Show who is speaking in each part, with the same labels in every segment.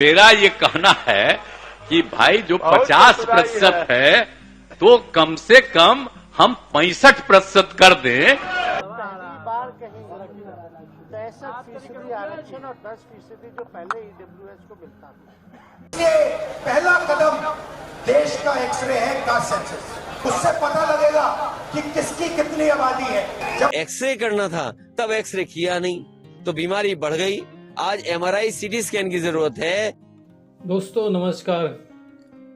Speaker 1: मेरा ये कहना है कि भाई जो 50% है तो कम से कम हम 65% कर दें।
Speaker 2: बार कहीं 63% आरक्षण और 10% जो पहले ईडब्ल्यूएस को मिलता था।
Speaker 3: ये पहला कदम देश का एक्सरे है कास्ट सेंसस। उससे पता लगेगा कि किसकी कितनी आबादी है।
Speaker 4: जब एक्सरे करना था तब एक्सरे किया नहीं तो बीमारी बढ़ गई। आज एमआरआई सीटी स्कैन की जरूरत है।
Speaker 5: दोस्तों नमस्कार।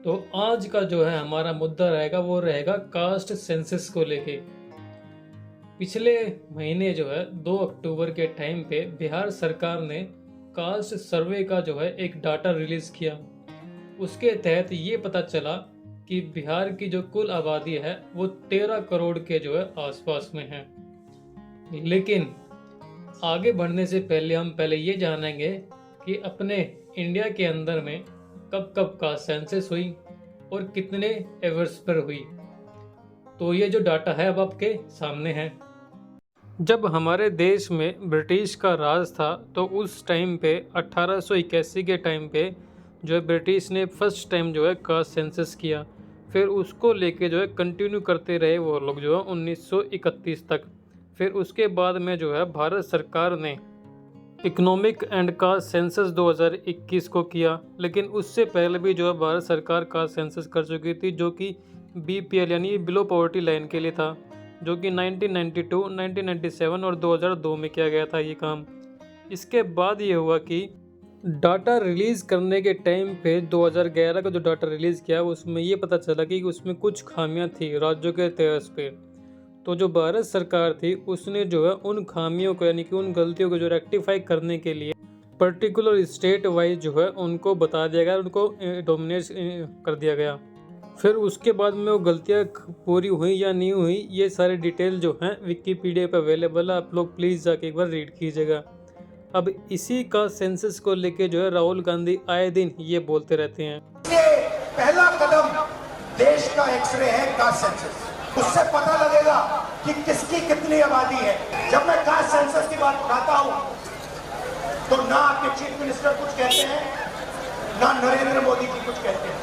Speaker 5: तो आज का जो है हमारा मुद्दा रहेगा वो रहेगा कास्ट सेंसस को लेके। पिछले महीने जो है 2 अक्टूबर के टाइम पे बिहार सरकार ने कास्ट सर्वे का जो है एक डाटा रिलीज किया। उसके तहत ये पता चला कि बिहार की जो कुल आबादी है वो 13 करोड़ के जो है आसपास में है। लेकिन आगे बढ़ने से पहले हम ये जानेंगे कि अपने इंडिया के अंदर में कब कब कास्ट सेंसस हुई और कितने एवर्स पर हुई। तो ये जो डाटा है अब आपके सामने है। जब हमारे देश में ब्रिटिश का राज था तो उस टाइम पे 1881 के टाइम पे जो है ब्रिटिश ने फर्स्ट टाइम जो है कास्ट सेंसस किया। फिर उसको लेके जो है कंटिन्यू करते रहे वो लोग जो है 1931 तक। फिर उसके बाद में जो है भारत सरकार ने इकोनॉमिक एंड कास्ट सेंसस 2021 को किया। लेकिन उससे पहले भी जो है भारत सरकार कास्ट सेंसस कर चुकी थी जो कि बीपीएल यानी बिलो पॉवर्टी लाइन के लिए था, जो कि 1992, 1997 और 2002 में किया गया था ये काम। इसके बाद ये हुआ कि डाटा रिलीज़ करने के टाइम पे 2011 का जो डाटा रिलीज़ किया उसमें ये पता चला कि उसमें कुछ खामियां थी राज्यों के तहत पे। तो जो भारत सरकार थी उसने जो है उन खामियों को यानी कि उन गलतियों को जो रेक्टिफाई करने के लिए पर्टिकुलर स्टेट वाइज जो है उनको बता दिया गया, उनको डोमिनेट कर दिया गया। फिर उसके बाद में वो गलतियाँ पूरी हुई या नहीं हुई ये सारे डिटेल जो हैं विकिपीडिया पे अवेलेबल है, आप लोग प्लीज़ जाके एक बार रीड कीजिएगा। अब इसी का सेंसस को लेके जो है राहुल गांधी आए दिन ये बोलते रहते हैं।
Speaker 3: ये पहला कदम देश का एक्सरे है कास्ट सेंसस। उससे पता लगेगा कि किसकी कितनी आबादी है। जब मैं कास्ट सेंसस की बात उठाता हूं तो ना आपके चीफ मिनिस्टर कुछ कहते हैं ना नरेंद्र मोदी जी कुछ कहते हैं।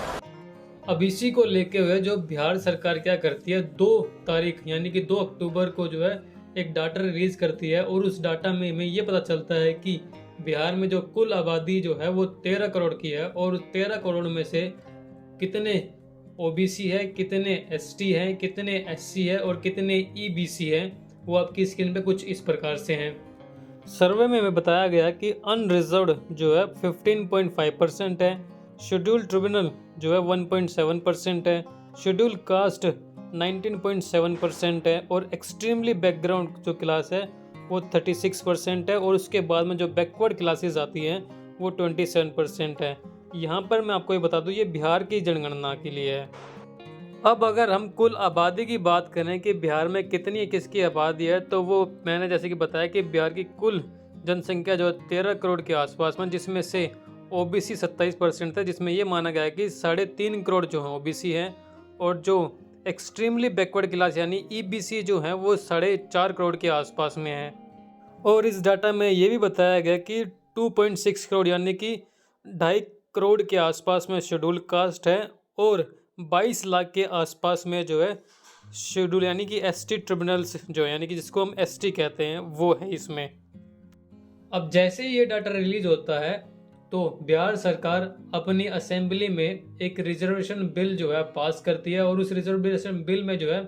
Speaker 5: अब इसी को लेके हुए जो बिहार सरकार क्या करती है 2 तारीख यानी कि 2 अक्टूबर को जो है एक डाटा रिलीज करती है और उस डाटा में ये पता चलता है कि बिहार में जो कुल आबादी जो है वो 13 करोड़ की है और 13 करोड़ में से कितने ओबीसी है, कितने एसटी हैं, कितने एससी है और कितने ईबीसी है वो आपकी स्क्रीन पे कुछ इस प्रकार से हैं। सर्वे में बताया गया कि अनरिजर्व्ड जो है 15.5% है, शेड्यूल ट्रिब्यूनल जो है 1.7% है, शेड्यूल कास्ट 19.7% है और एक्सट्रीमली बैकग्राउंड जो क्लास है वो 36% है और उसके बाद में जो बैकवर्ड क्लासेस आती हैं वो 27% है। यहाँ पर मैं आपको ये बता दूँ ये बिहार की जनगणना के लिए है। अब अगर हम कुल आबादी की बात करें कि बिहार में कितनी किसकी आबादी है तो वो मैंने जैसे कि बताया कि बिहार की कुल जनसंख्या जो 13 करोड़ के आसपास में, जिसमें से ओबीसी 27% है, जिसमें ये माना गया है कि 3.5 करोड़ जो हैं ओबीसी हैं और जो एक्सट्रीमली बैकवर्ड क्लास यानी ईबीसी जो हैं वो 4.5 करोड़ के आसपास में है। और इस डाटा में ये भी बताया गया कि 2.6 करोड़ यानी कि 2.5 करोड़ के आसपास में शेड्यूल कास्ट है और 22 लाख के आसपास में जो है शेड्यूल यानी कि एसटी ट्रिब्यूनल्स जो यानी कि जिसको हम एसटी कहते हैं वो है इसमें। अब जैसे ही ये डाटा रिलीज होता है तो बिहार सरकार अपनी असेंबली में एक रिजर्वेशन बिल जो है पास करती है और उस रिजर्वेशन बिल में जो है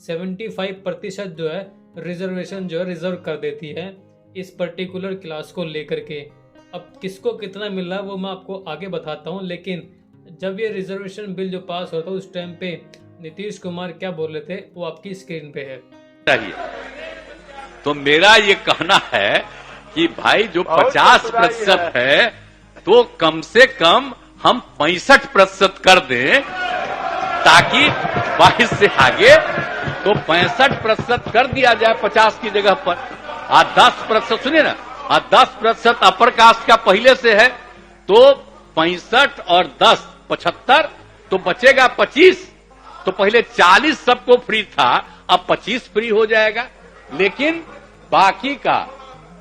Speaker 5: 75% जो है रिजर्वेशन जो है रिजर्व कर देती है इस पर्टिकुलर क्लास को लेकर के। अब किसको कितना मिल रहा है वो मैं आपको आगे बताता हूँ, लेकिन जब ये रिजर्वेशन बिल जो पास होता है उस टाइम पे नीतीश कुमार क्या बोल रहे थे वो आपकी स्क्रीन पे है।
Speaker 1: तो मेरा ये कहना है कि भाई जो 50% है तो कम से कम हम 65% कर दें ताकि 22 से आगे तो 65% कर दिया जाए 50 की जगह पर। 10% सुनिए ना, 10% अपर कास्ट का पहले से है तो 65 और 10 75 तो बचेगा 25। तो पहले 40 सबको फ्री था, अब 25 फ्री हो जाएगा। लेकिन बाकी का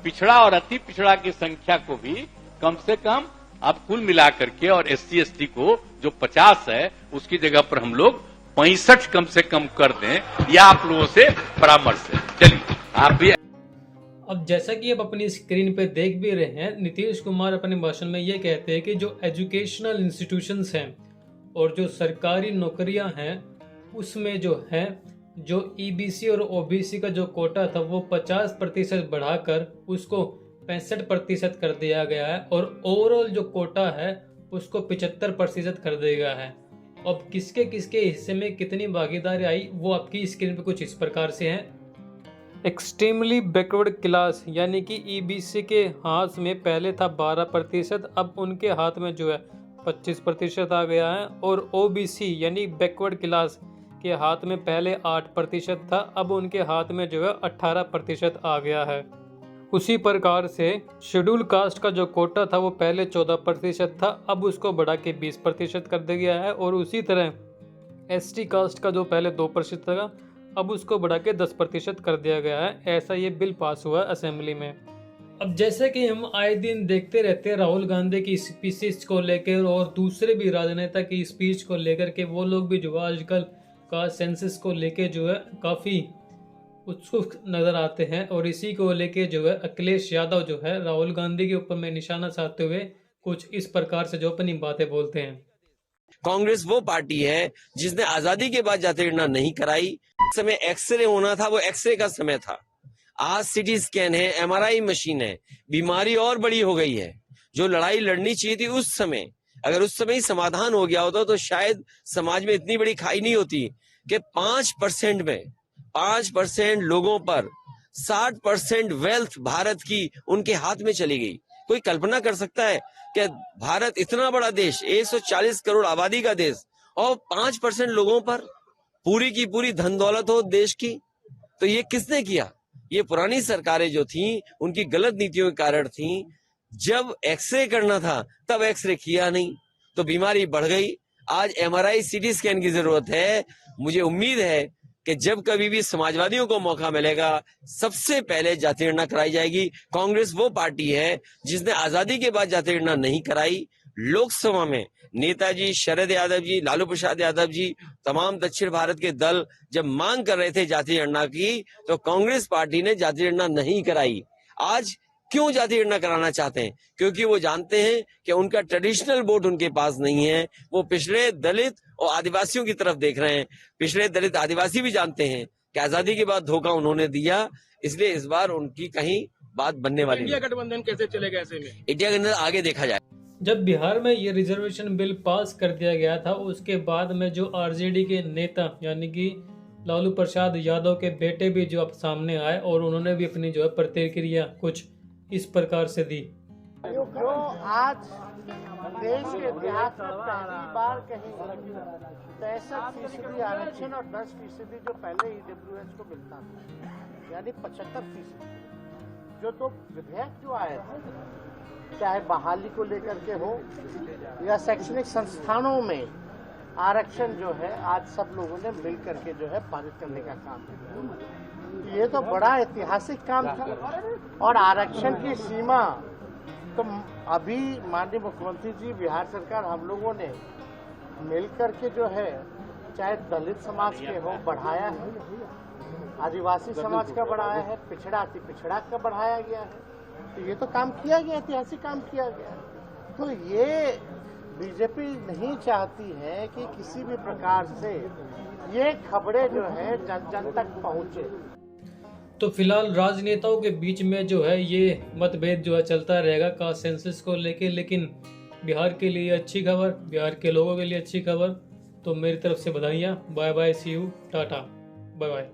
Speaker 1: पिछड़ा और अति पिछड़ा की संख्या को भी कम से कम अब कुल मिलाकर के और SC ST को जो 50 है उसकी जगह पर हम लोग 65 कम से कम कर दें, यह आप लोगों से परामर्श है। चलिए आप भी।
Speaker 5: अब जैसा कि आप अपनी स्क्रीन पे देख भी रहे हैं, नीतीश कुमार अपने भाषण में ये कहते हैं कि जो एजुकेशनल इंस्टीट्यूशंस हैं और जो सरकारी नौकरियां हैं उसमें जो है जो EBC और OBC का जो कोटा था वो 50% बढ़ाकर उसको 65% कर दिया गया है और ओवरऑल जो कोटा है उसको 75% कर दिया गया है। अब किसके किसके हिस्से में कितनी भागीदारी आई वो आपकी स्क्रीन पे कुछ इस प्रकार से है। एक्सट्रीमली बैकवर्ड क्लास यानी कि EBC के हाथ में पहले था 12%, अब उनके हाथ में जो है 25% आ गया है और OBC यानी बैकवर्ड क्लास के हाथ में पहले 8% था, अब उनके हाथ में जो है 18% आ गया है। उसी प्रकार से शेड्यूल कास्ट का जो कोटा था वो पहले 14% था, अब उसको बढ़ा के 20% कर दिया गया है और उसी तरह ST कास्ट का जो पहले 2% था अब उसको बढ़ा के 10% कर दिया गया है। ऐसा ये बिल पास हुआ असेंबली में। अब जैसे कि हम आए दिन देखते रहते हैं राहुल गांधी की स्पीचेस को लेकर और दूसरे भी राजनेता की स्पीच को लेकर के वो लोग भी जो आजकल का सेंसस को लेके जो है काफ़ी उत्सुक नजर आते हैं और इसी को लेके जो है अखिलेश यादव जो है राहुल गांधी के ऊपर में निशाना साधते हुए कुछ इस प्रकार से जो अपनी बातें बोलते हैं।
Speaker 4: कांग्रेस वो पार्टी है जिसने आजादी के बाद जाति गणना नहीं कराई। समय एक्सरे होना था वो एक्सरे का समय था, आज CT स्कैन है, MRI मशीन है, बीमारी और बड़ी हो गई है। जो लड़ाई लड़नी चाहिए थी उस समय, अगर उस समय ही समाधान हो गया होता तो शायद समाज में इतनी बड़ी खाई नहीं होती कि 5% में 5% लोगों पर 60% वेल्थ भारत की उनके हाथ में चली गई। कोई कल्पना कर सकता है कि भारत इतना बड़ा देश, 140 करोड़ आबादी का देश, और 5% लोगों पर पूरी की पूरी धन दौलत हो देश की? तो ये किसने किया? ये पुरानी सरकारें जो थी उनकी गलत नीतियों के कारण थी। जब एक्सरे करना था तब एक्सरे किया नहीं तो बीमारी बढ़ गई। आज MRI CT स्कैन की जरूरत है। मुझे उम्मीद है कि जब कभी भी समाजवादियों को मौका मिलेगा सबसे पहले जाति गणना कराई जाएगी। कांग्रेस वो पार्टी है जिसने आजादी के बाद जाति गणना नहीं कराई। लोकसभा में नेताजी शरद यादव जी, लालू प्रसाद यादव जी, तमाम दक्षिण भारत के दल जब मांग कर रहे थे जाति गणना की तो कांग्रेस पार्टी ने जाति गणना नहीं कराई। आज क्यों जाति गणना कराना चाहते हैं? क्योंकि वो जानते हैं कि उनका ट्रेडिशनल वोट उनके पास नहीं है। वो पिछड़े दलित और आदिवासियों की तरफ देख रहे हैं। पिछड़े दलित आदिवासी भी जानते हैं कि आजादी के बाद धोखा उन्होंने दिया, इसलिए इस बार उनकी कहीं बात बनने वाली नहीं।
Speaker 6: इंडिया गठबंधन कैसे चलेगा ऐसे में?
Speaker 4: इंडिया गठबंधन आगे देखा जाए।
Speaker 5: जब बिहार में ये रिजर्वेशन बिल पास कर दिया गया था उसके बाद में जो RJD के नेता यानी कि लालू प्रसाद यादव के बेटे भी जो अब सामने आए और उन्होंने भी अपनी जो है प्रतिक्रिया कुछ इस प्रकार से दी।
Speaker 2: जो आज देश के इतिहास में पहली बार कहीं 63% आरक्षण और 10% जो पहले EWS को मिलता था, यानी 75%। जो तो विधेयक जो आए थे, चाहे बहाली को लेकर के हो या शैक्षणिक संस्थानों में आरक्षण जो है, आज सब लोगों ने मिल करके जो है पारित करने का काम किया। ये तो बड़ा ऐतिहासिक काम था। और आरक्षण की सीमा तो अभी माननीय मुख्यमंत्री जी, बिहार सरकार, हम लोगों ने मिल करके जो है चाहे दलित समाज के हो बढ़ाया है, आदिवासी समाज का बढ़ाया है, पिछड़ा अति पिछड़ा का बढ़ाया गया है। तो ये तो काम किया गया, ऐतिहासिक काम किया गया। तो ये बीजेपी नहीं चाहती है कि किसी भी प्रकार से ये खबरें जो है जन जन तक पहुंचे।
Speaker 5: तो फिलहाल राजनेताओं के बीच में जो है ये मतभेद जो है चलता रहेगा का सेंसस को लेके, लेकिन बिहार के लिए अच्छी खबर, बिहार के लोगों के लिए अच्छी खबर। तो मेरी तरफ से बधाइयाँ। Bye bye, see you, tata, bye bye.